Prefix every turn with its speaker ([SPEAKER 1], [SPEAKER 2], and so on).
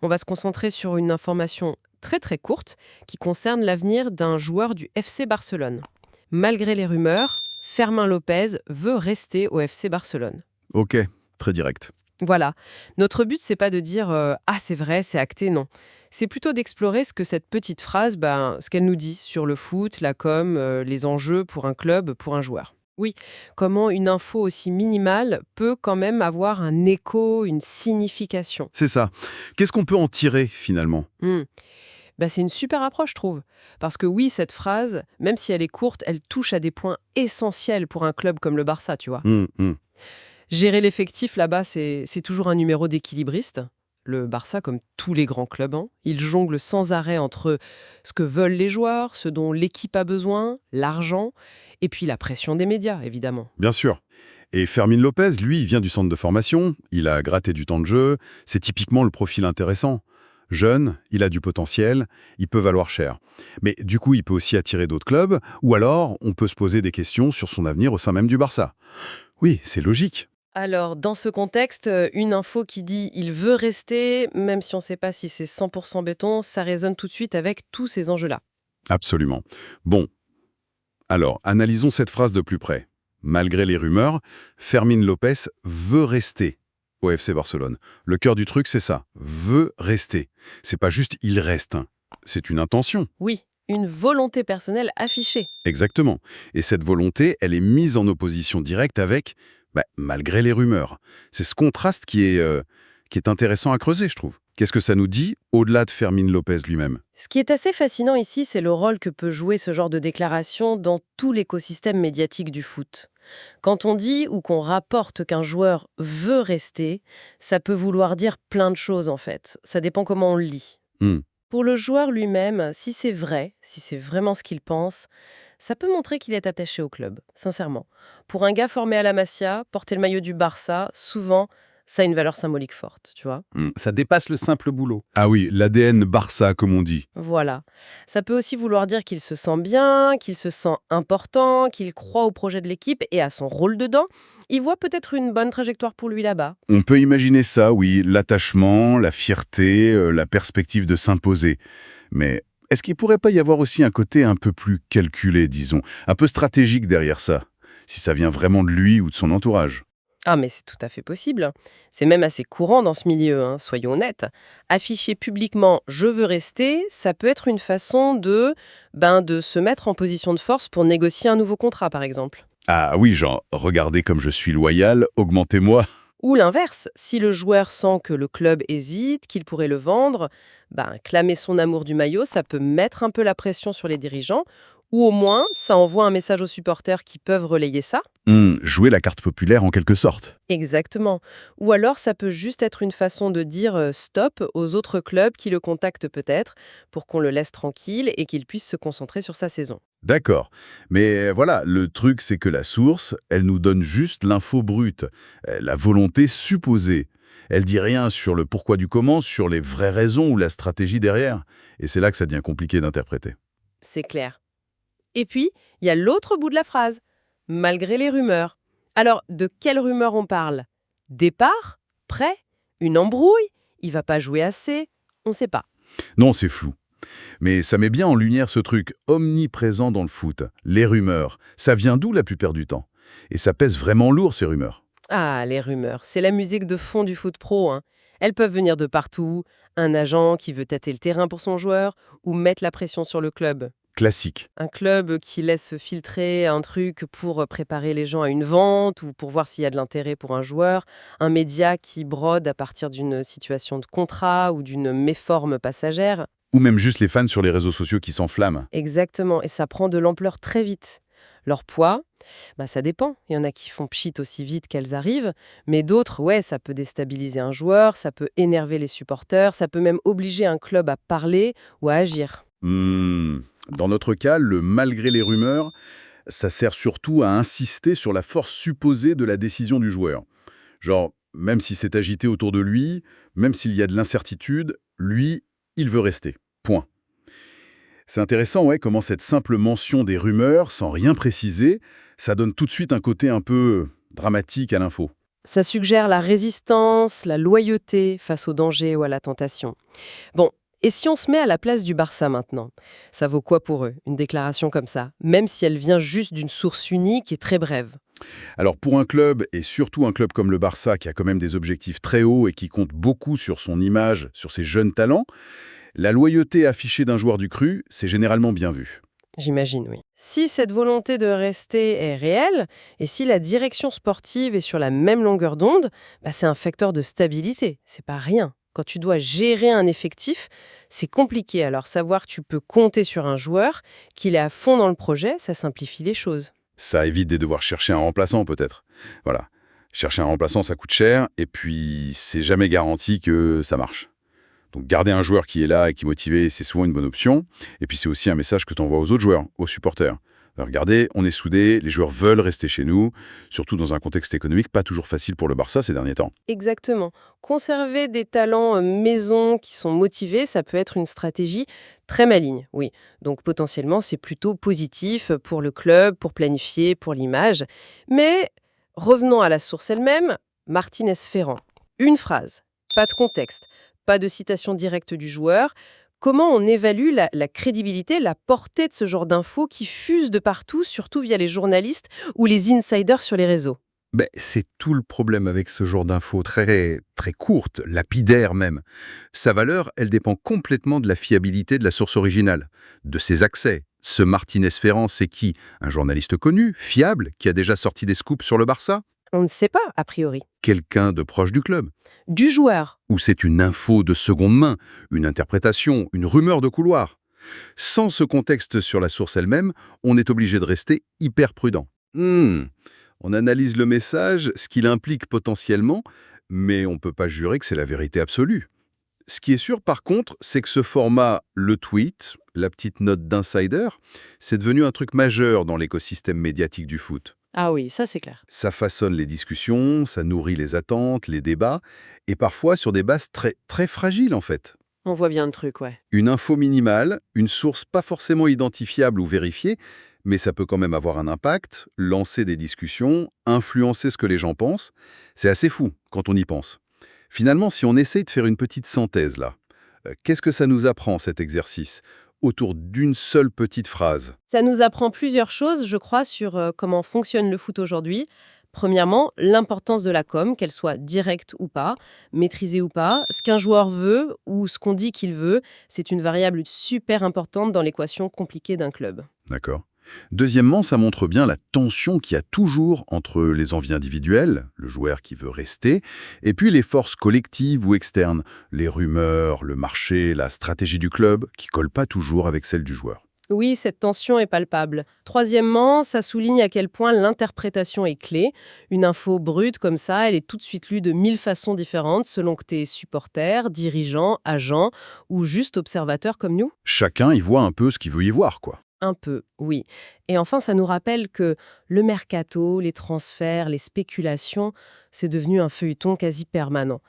[SPEAKER 1] On va se concentrer sur une information très très courte qui concerne l'avenir d'un joueur du FC Barcelone. Malgré les rumeurs, Fermín López veut rester au FC Barcelone.
[SPEAKER 2] Ok, très direct.
[SPEAKER 1] Voilà. Notre but, c'est pas de dire ah, c'est vrai, c'est acté, non. C'est plutôt d'explorer ce que cette petite phrase, ce qu'elle nous dit sur le foot, la com, les enjeux pour un club, pour un joueur. Oui, comment une info aussi minimale peut quand même avoir un écho, une signification.
[SPEAKER 2] C'est ça. Qu'est-ce qu'on peut en tirer, finalement?
[SPEAKER 1] Hmm. C'est une super approche, je trouve. Parce que oui, cette phrase, même si elle est courte, elle touche à des points essentiels pour un club comme le Barça, tu vois.
[SPEAKER 2] Hum.
[SPEAKER 1] Gérer l'effectif là-bas, c'est toujours un numéro d'équilibriste. Le Barça, comme tous les grands clubs, il jongle sans arrêt entre ce que veulent les joueurs, ce dont l'équipe a besoin, l'argent, et puis la pression des médias, évidemment.
[SPEAKER 2] Bien sûr. Et Fermín López, lui, il vient du centre de formation, il a gratté du temps de jeu, c'est typiquement le profil intéressant. Jeune, il a du potentiel, il peut valoir cher. Mais du coup, il peut aussi attirer d'autres clubs, ou alors on peut se poser des questions sur son avenir au sein même du Barça. Oui, c'est logique.
[SPEAKER 1] Alors, dans ce contexte, une info qui dit «il veut rester», même si on ne sait pas si c'est 100% béton, ça résonne tout de suite avec tous ces enjeux-là.
[SPEAKER 2] Absolument. Bon, alors, analysons cette phrase de plus près. Malgré les rumeurs, Fermín López veut rester au FC Barcelone. Le cœur du truc, c'est ça. Veut rester. C'est pas juste il reste. C'est une intention.
[SPEAKER 1] Oui, une volonté personnelle affichée.
[SPEAKER 2] Exactement. Et cette volonté, elle est mise en opposition directe avec malgré les rumeurs. C'est ce contraste qui est intéressant à creuser, je trouve. Qu'est-ce que ça nous dit au-delà de Fermín López lui-même?
[SPEAKER 1] Ce qui est assez fascinant ici, c'est le rôle que peut jouer ce genre de déclaration dans tout l'écosystème médiatique du foot. Quand on dit ou qu'on rapporte qu'un joueur veut rester, ça peut vouloir dire plein de choses en fait. Ça dépend comment on le lit.
[SPEAKER 2] Hmm.
[SPEAKER 1] Pour le joueur lui-même, si c'est vrai, si c'est vraiment ce qu'il pense, ça peut montrer qu'il est attaché au club, sincèrement. Pour un gars formé à la Masia, porter le maillot du Barça, souvent, ça a une valeur symbolique forte, tu vois.
[SPEAKER 3] Ça dépasse le simple boulot.
[SPEAKER 2] Ah oui, l'ADN Barça, comme on dit.
[SPEAKER 1] Voilà. Ça peut aussi vouloir dire qu'il se sent bien, qu'il se sent important, qu'il croit au projet de l'équipe et à son rôle dedans. Il voit peut-être une bonne trajectoire pour lui là-bas.
[SPEAKER 2] On peut imaginer ça, oui, l'attachement, la fierté, la perspective de s'imposer. Mais est-ce qu'il pourrait pas y avoir aussi un côté un peu plus calculé, disons, un peu stratégique derrière ça, si ça vient vraiment de lui ou de son entourage?
[SPEAKER 1] Ah, mais c'est tout à fait possible. C'est même assez courant dans ce milieu, soyons honnêtes. Afficher publiquement «je veux rester», ça peut être une façon de se mettre en position de force pour négocier un nouveau contrat, par exemple.
[SPEAKER 2] Ah oui, genre, regardez comme je suis loyal, augmentez-moi.
[SPEAKER 1] Ou l'inverse, si le joueur sent que le club hésite, qu'il pourrait le vendre, clamer son amour du maillot, ça peut mettre un peu la pression sur les dirigeants, ou au moins ça envoie un message aux supporters qui peuvent relayer ça.
[SPEAKER 2] Jouer la carte populaire en quelque sorte.
[SPEAKER 1] Exactement. Ou alors ça peut juste être une façon de dire stop aux autres clubs qui le contactent peut-être, pour qu'on le laisse tranquille et qu'il puisse se concentrer sur sa saison.
[SPEAKER 2] D'accord. Mais voilà, le truc, c'est que la source, elle nous donne juste l'info brute, la volonté supposée. Elle dit rien sur le pourquoi du comment, sur les vraies raisons ou la stratégie derrière. Et c'est là que ça devient compliqué d'interpréter.
[SPEAKER 1] C'est clair. Et puis, il y a l'autre bout de la phrase. Malgré les rumeurs. Alors, de quelles rumeurs on parle? Départ? Prêt? Une embrouille? Il va pas jouer assez? On ne sait pas.
[SPEAKER 2] Non, c'est flou. Mais ça met bien en lumière ce truc omniprésent dans le foot. Les rumeurs. Ça vient d'où la plupart du temps? Et ça pèse vraiment lourd, ces rumeurs.
[SPEAKER 1] Ah, les rumeurs, c'est la musique de fond du foot pro. Elles peuvent venir de partout. Un agent qui veut tâter le terrain pour son joueur ou mettre la pression sur le club.
[SPEAKER 2] Classique.
[SPEAKER 1] Un club qui laisse filtrer un truc pour préparer les gens à une vente ou pour voir s'il y a de l'intérêt pour un joueur. Un média qui brode à partir d'une situation de contrat ou d'une méforme passagère.
[SPEAKER 2] Ou même juste les fans sur les réseaux sociaux qui s'enflamment.
[SPEAKER 1] Exactement, et ça prend de l'ampleur très vite. Leur poids, ça dépend. Il y en a qui font pchit aussi vite qu'elles arrivent, mais d'autres, ouais, ça peut déstabiliser un joueur, ça peut énerver les supporters, ça peut même obliger un club à parler ou à agir.
[SPEAKER 2] Dans notre cas, le malgré les rumeurs, ça sert surtout à insister sur la force supposée de la décision du joueur. Genre, même si c'est agité autour de lui, même s'il y a de l'incertitude, lui, il veut rester. Point. C'est intéressant, ouais, comment cette simple mention des rumeurs, sans rien préciser, ça donne tout de suite un côté un peu dramatique à l'info.
[SPEAKER 1] Ça suggère la résistance, la loyauté face au danger ou à la tentation. Bon, et si on se met à la place du Barça maintenant? Ça vaut quoi pour eux, une déclaration comme ça, même si elle vient juste d'une source unique et très brève?
[SPEAKER 2] Alors pour un club, et surtout un club comme le Barça, qui a quand même des objectifs très hauts et qui compte beaucoup sur son image, sur ses jeunes talents, la loyauté affichée d'un joueur du cru, c'est généralement bien vu.
[SPEAKER 1] J'imagine, oui. Si cette volonté de rester est réelle, et si la direction sportive est sur la même longueur d'onde, c'est un facteur de stabilité, c'est pas rien. Quand tu dois gérer un effectif, c'est compliqué. Alors savoir que tu peux compter sur un joueur, qu'il est à fond dans le projet, ça simplifie les choses.
[SPEAKER 2] Ça évite de devoir chercher un remplaçant peut-être. Voilà. Chercher un remplaçant, ça coûte cher, et puis c'est jamais garanti que ça marche. Donc garder un joueur qui est là et qui est motivé, c'est souvent une bonne option. Et puis c'est aussi un message que tu envoies aux autres joueurs, aux supporters. Regardez, on est soudés, les joueurs veulent rester chez nous, surtout dans un contexte économique pas toujours facile pour le Barça ces derniers temps.
[SPEAKER 1] Exactement. Conserver des talents maison qui sont motivés, ça peut être une stratégie très maligne, oui. Donc potentiellement, c'est plutôt positif pour le club, pour planifier, pour l'image. Mais revenons à la source elle-même, Martinez Ferrand. Une phrase, pas de contexte, pas de citation directe du joueur. Comment on évalue la crédibilité, la portée de ce genre d'infos qui fusent de partout, surtout via les journalistes ou les insiders sur les réseaux?
[SPEAKER 3] Ben, c'est tout le problème avec ce genre d'infos, très, très courtes, lapidaires même. Sa valeur, elle dépend complètement de la fiabilité de la source originale, de ses accès. Ce Martinez Ferrand, c'est qui? Un journaliste connu, fiable, qui a déjà sorti des scoops sur le Barça?
[SPEAKER 1] On ne sait pas, a priori.
[SPEAKER 3] Quelqu'un de proche du club?
[SPEAKER 1] Du joueur.
[SPEAKER 3] Ou c'est une info de seconde main, une interprétation, une rumeur de couloir? Sans ce contexte sur la source elle-même, on est obligé de rester hyper prudent. On analyse le message, ce qu'il implique potentiellement, mais on ne peut pas jurer que c'est la vérité absolue. Ce qui est sûr par contre, c'est que ce format, le tweet, la petite note d'insider, c'est devenu un truc majeur dans l'écosystème médiatique du foot.
[SPEAKER 1] Ah oui, ça c'est clair.
[SPEAKER 3] Ça façonne les discussions, ça nourrit les attentes, les débats, et parfois sur des bases très, très fragiles en fait.
[SPEAKER 1] On voit bien le truc, ouais.
[SPEAKER 3] Une info minimale, une source pas forcément identifiable ou vérifiée, mais ça peut quand même avoir un impact, lancer des discussions, influencer ce que les gens pensent. C'est assez fou quand on y pense. Finalement, si on essaye de faire une petite synthèse là, qu'est-ce que ça nous apprend cet exercice autour d'une seule petite phrase?
[SPEAKER 1] Ça nous apprend plusieurs choses, je crois, sur comment fonctionne le foot aujourd'hui. Premièrement, l'importance de la com, qu'elle soit directe ou pas, maîtrisée ou pas. Ce qu'un joueur veut ou ce qu'on dit qu'il veut, c'est une variable super importante dans l'équation compliquée d'un club.
[SPEAKER 2] D'accord. Deuxièmement, ça montre bien la tension qu'il y a toujours entre les envies individuelles, le joueur qui veut rester, et puis les forces collectives ou externes, les rumeurs, le marché, la stratégie du club, qui collent pas toujours avec celle du joueur.
[SPEAKER 1] Oui, cette tension est palpable. Troisièmement, ça souligne à quel point l'interprétation est clé. Une info brute comme ça, elle est tout de suite lue de 1000 façons différentes selon que tu es supporter, dirigeant, agent ou juste observateur comme nous.
[SPEAKER 2] Chacun y voit un peu ce qu'il veut y voir, quoi.
[SPEAKER 1] Un peu, oui. Et enfin, ça nous rappelle que le mercato, les transferts, les spéculations, c'est devenu un feuilleton quasi permanent.